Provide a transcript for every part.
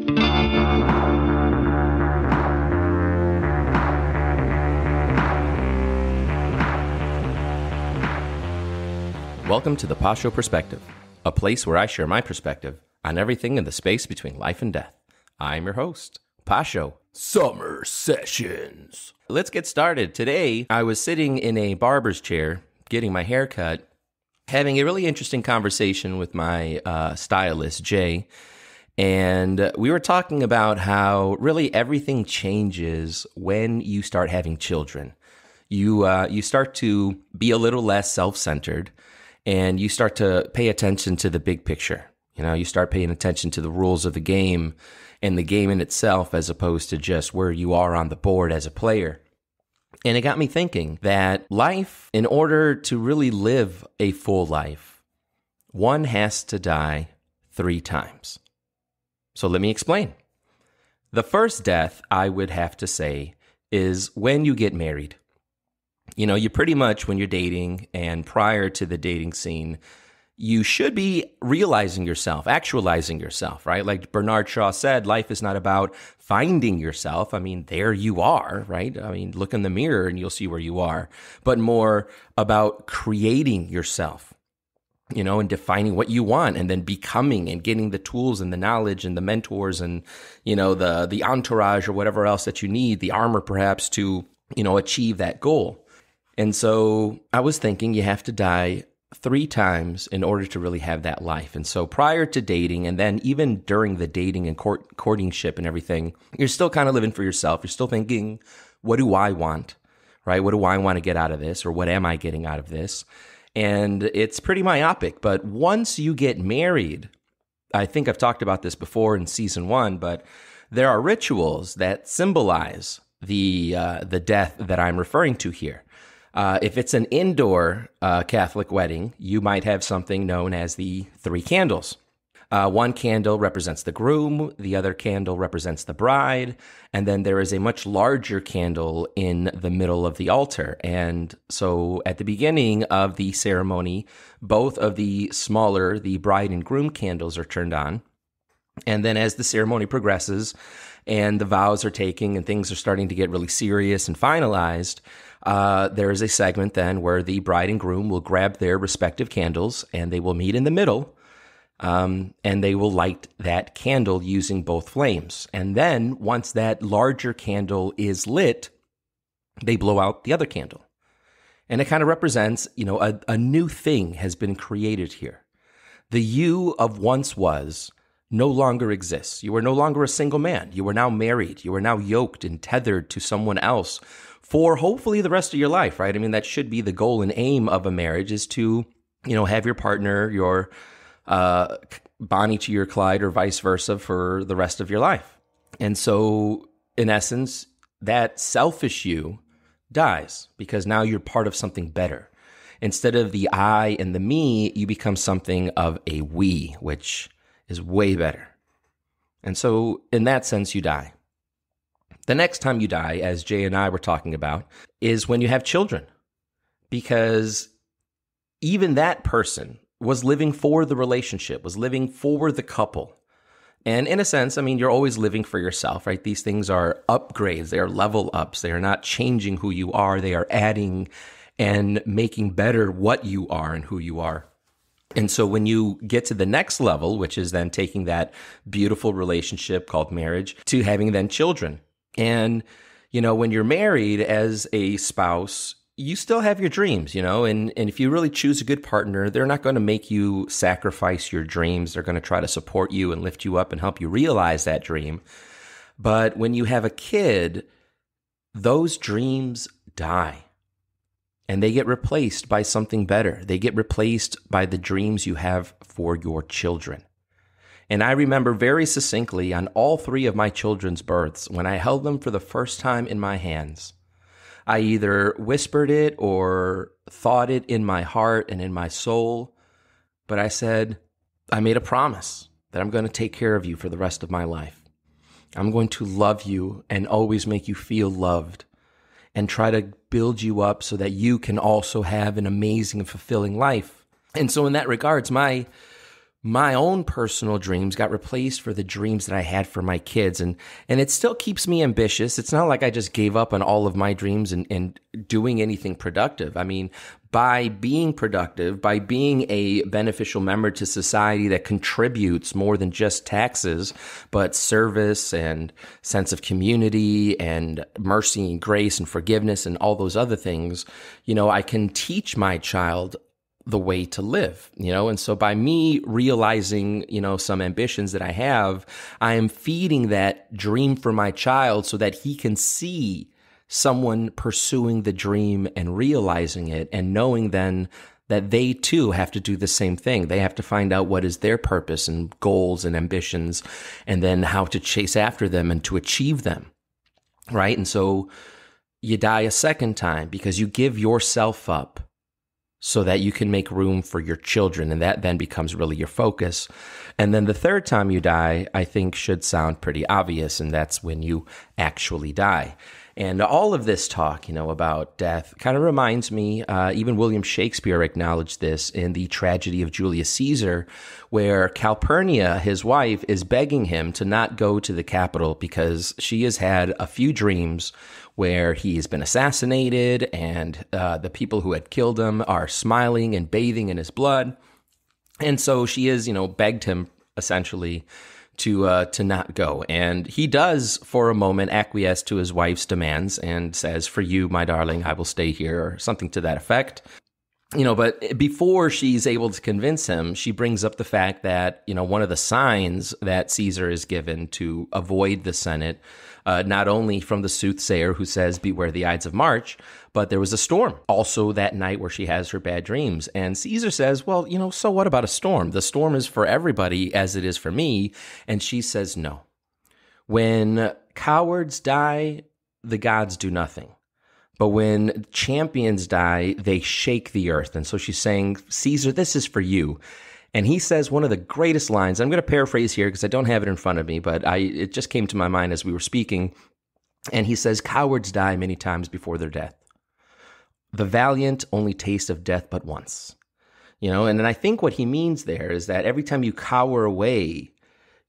Welcome to the Pasho Perspective, a place where I share my perspective on everything in the space between life and death. I'm your host, Pasho. Summer Sessions. Let's get started. Today, I was sitting in a barber's chair, getting my hair cut, having a really interesting conversation with my stylist, Jay, and we were talking about how really everything changes when you start having children. You start to be a little less self-centered, and you start to pay attention to the big picture. You know, you start paying attention to the rules of the game and the game in itself as opposed to just where you are on the board as a player. And it got me thinking that life, in order to really live a full life, one has to die 3 times. So let me explain. The first death, I would have to say, is when you get married. You know, you pretty much, when you're dating and prior to the dating scene, you should be realizing yourself, actualizing yourself, right? Like Bernard Shaw said, life is not about finding yourself. I mean, there you are, right? I mean, look in the mirror and you'll see where you are, but more about creating yourself, you know, and defining what you want and then becoming and getting the tools and the knowledge and the mentors and, you know, the entourage or whatever else that you need, the armor perhaps to, you know, achieve that goal. And so I was thinking you have to die 3 times in order to really have that life. And so prior to dating, and then even during the dating and courtingship and everything, you're still kind of living for yourself. You're still thinking, what do I want, right? What do I want to get out of this? Or what am I getting out of this? And it's pretty myopic. But once you get married, I think I've talked about this before in season 1, but there are rituals that symbolize the death that I'm referring to here. If it's an indoor Catholic wedding, you might have something known as the 3 candles. One candle represents the groom, the other candle represents the bride, and then there is a much larger candle in the middle of the altar. And so at the beginning of the ceremony, both of the smaller, the bride and groom candles are turned on. And then as the ceremony progresses and the vows are taken and things are starting to get really serious and finalized, there is a segment then where the bride and groom will grab their respective candles and they will meet in the middle, and they will light that candle using both flames. And then once that larger candle is lit, they blow out the other candle. And it kind of represents, you know, a new thing has been created here. The you of once was no longer exists. You are no longer a single man. You are now married. You are now yoked and tethered to someone else for hopefully the rest of your life, right? I mean, that should be the goal and aim of a marriage, is to, you know, have your partner, your Bonnie to your Clyde or vice versa for the rest of your life. And so in essence, that selfish you dies because now you're part of something better. Instead of the I and the me, you become something of a we, which is way better. And so in that sense, you die. The next time you die, as Jay and I were talking about, is when you have children. Because even that person was living for the relationship, was living for the couple. And in a sense, I mean, you're always living for yourself, right? These things are upgrades. They are level ups. They are not changing who you are. They are adding and making better what you are and who you are. And so when you get to the next level, which is then taking that beautiful relationship called marriage to having then children. And, you know, when you're married as a spouse, you still have your dreams, you know, and if you really choose a good partner, they're not going to make you sacrifice your dreams. They're going to try to support you and lift you up and help you realize that dream. But when you have a kid, those dreams die. And they get replaced by something better. They get replaced by the dreams you have for your children. And I remember very succinctly on all 3 of my children's births, when I held them for the first time in my hands, I either whispered it or thought it in my heart and in my soul, but I said, I made a promise that I'm going to take care of you for the rest of my life. I'm going to love you and always make you feel loved and try to build you up so that you can also have an amazing and fulfilling life. And so in that regards, my my own personal dreams got replaced for the dreams that I had for my kids. And it still keeps me ambitious. It's not like I just gave up on all of my dreams and doing anything productive. I mean, by being productive, by being a beneficial member to society that contributes more than just taxes, but service and sense of community and mercy and grace and forgiveness and all those other things, I can teach my child the way to live, and so by me realizing, some ambitions that I have, I am feeding that dream for my child so that he can see someone pursuing the dream and realizing it and knowing then that they too have to do the same thing. They have to find out what is their purpose and goals and ambitions and then how to chase after them and to achieve them, right? And so you die a second time because you give yourself up so that you can make room for your children, and that then becomes really your focus. And then the third time you die, I think should sound pretty obvious, and that's when you actually die. And all of this talk, about death kind of reminds me, even William Shakespeare acknowledged this in the tragedy of Julius Caesar, where Calpurnia, his wife, is begging him to not go to the capital because she has had a few dreams where he has been assassinated and the people who had killed him are smiling and bathing in his blood. And so she has, begged him essentially to not go. And he does, for a moment, acquiesce to his wife's demands and says, "For you, my darling, I will stay here," or something to that effect. But before she's able to convince him, she brings up the fact that, one of the signs that Caesar is given to avoid the Senate, not only from the soothsayer who says, "Beware the Ides of March," but there was a storm also that night where she has her bad dreams. And Caesar says, "Well, so what about a storm? The storm is for everybody as it is for me." And she says, "No. When cowards die, the gods do nothing. But when champions die, they shake the earth." And so she's saying, "Caesar, this is for you." And he says one of the greatest lines. I'm going to paraphrase here because I don't have it in front of me, but it just came to my mind as we were speaking. And he says, "Cowards die many times before their death. The valiant only taste of death but once." And then I think what he means there is that every time you cower away,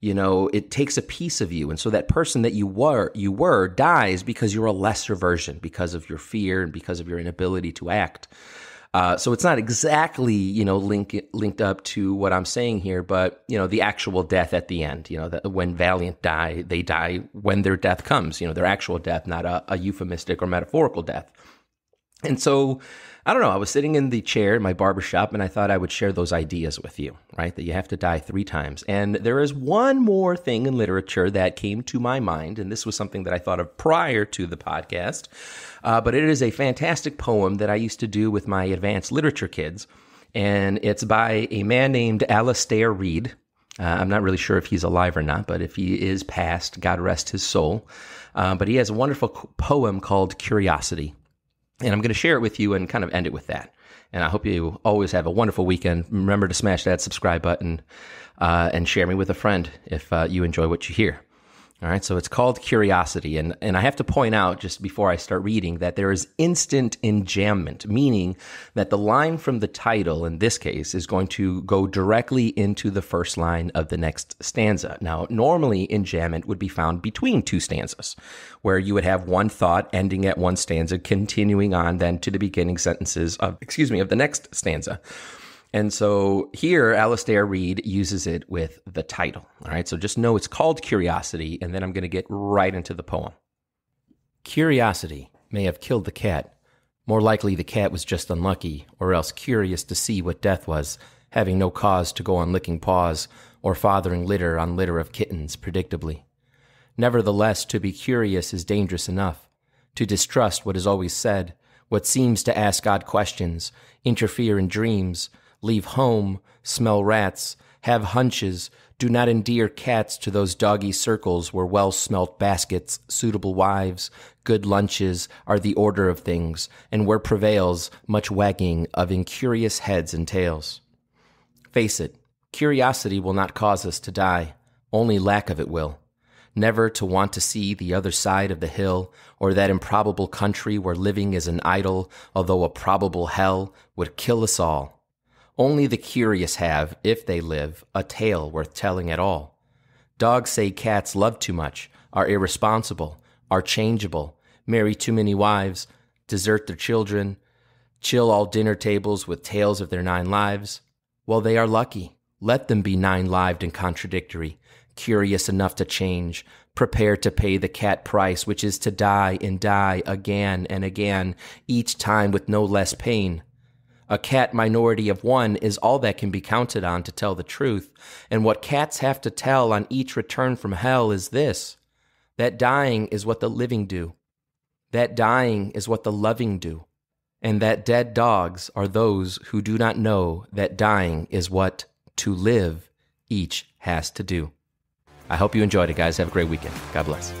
it takes a piece of you. And so that person that you were dies because you're a lesser version, because of your fear and because of your inability to act. So it's not exactly, linked up to what I'm saying here, but, the actual death at the end, that when valiant die, they die when their death comes, their actual death, not a euphemistic or metaphorical death. And so, I don't know, I was sitting in the chair in my barbershop and I thought I would share those ideas with you, right? That you have to die 3 times. And there is one more thing in literature that came to my mind, and this was something that I thought of prior to the podcast, but it is a fantastic poem that I used to do with my advanced literature kids, and it's by a man named Alastair Reid. I'm not really sure if he's alive or not, but if he is passed, God rest his soul. But he has a wonderful poem called Curiosity. And I'm going to share it with you and kind of end it with that. And I hope you always have a wonderful weekend. Remember to smash that subscribe button and share me with a friend if you enjoy what you hear. All right, so it's called Curiosity. And I have to point out, just before I start reading, that there is instant enjambment, meaning that the line from the title, in this case, is going to go directly into the first line of the next stanza. Now, normally, enjambment would be found between 2 stanzas, where you would have one thought ending at one stanza, continuing on then to the beginning sentences of the next stanza. And so here, Alastair Reid uses it with the title. All right, so just know it's called Curiosity, and then I'm going to get right into the poem. Curiosity may have killed the cat. More likely the cat was just unlucky, or else curious to see what death was, having no cause to go on licking paws, or fathering litter on litter of kittens, predictably. Nevertheless, to be curious is dangerous enough. To distrust what is always said, what seems to ask odd questions, interfere in dreams, leave home, smell rats, have hunches, do not endear cats to those doggy circles where well-smelt baskets, suitable wives, good lunches are the order of things, and where prevails much wagging of incurious heads and tails. Face it, curiosity will not cause us to die, only lack of it will. Never to want to see the other side of the hill, or that improbable country where living is an idol, although a probable hell, would kill us all. Only the curious have, if they live, a tale worth telling at all. Dogs say cats love too much, are irresponsible, are changeable, marry too many wives, desert their children, chill all dinner tables with tales of their 9 lives. Well, they are lucky. Let them be 9-lived and contradictory, curious enough to change, prepared to pay the cat price, which is to die and die again and again, each time with no less pain. A cat minority of 1 is all that can be counted on to tell the truth, and what cats have to tell on each return from hell is this: that dying is what the living do, that dying is what the loving do, and that dead dogs are those who do not know that dying is what to live each has to do. I hope you enjoyed it, guys. Have a great weekend. God bless.